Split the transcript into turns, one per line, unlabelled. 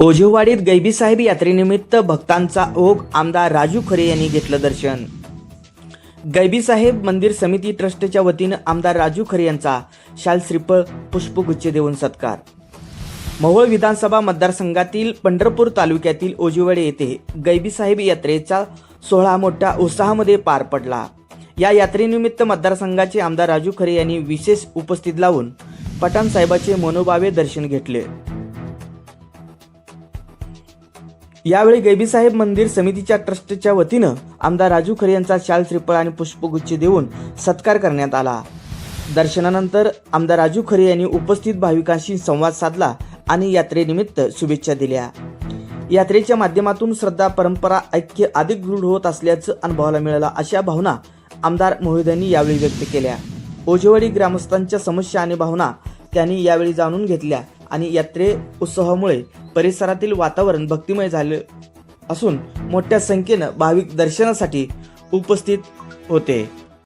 ओझेवाडीत गैबीसाहेब यात्रेनिमित्त भक्तांचा ओघ, आमदार राजू खरे यांनी घेतलं दर्शन। गैबीसाहेब मंदिर समिती ट्रस्टच्या वतीनं आमदार राजू खरे यांचा शाल श्रीफळ पुष्पगुच्छ देऊन सत्कार। मोहोळ विधानसभा मतदारसंघातील पंढरपूर तालुक्यातील ओझेवाडी येथे गैबीसाहेब यात्रेचा सोहळा मोठ्या उत्साहामध्ये पार पडला। या यात्रेनिमित्त मतदारसंघाचे आमदार राजू खरे यांनी विशेष उपस्थित लावून पठाण साहेबाचे मनोभावे दर्शन घेतले। यावेळी गैबीसाहेब मंदिर समितीच्या ट्रस्टच्या वतीनं आमदार राजू खरे यांचा शाल श्रीफळ आणि पुष्पगुच्छ देऊन सत्कार करण्यात आला। दर्शनानंतर आमदार राजू खरे यांनी उपस्थित भाविकांशी संवाद साधला आणि यात्रेनिमित्त शुभेच्छा दिल्या। यात्रेच्या माध्यमातून श्रद्धा, परंपरा, ऐक्य अधिक दृढ होत असल्याचं अनुभवाला मिळालं, अशा भावना आमदार महोदयांनी यावेळी व्यक्त केल्या। ओझेवाडी ग्रामस्थांच्या समस्या आणि भावना त्यांनी यावेळी जाणून घेतल्या आणि यात्रे उत्सवामुळे परिसरातील वातावरण भक्तिमय झाले असून मोठ्या संख्येनं भाविक दर्शनासाठी उपस्थित होते।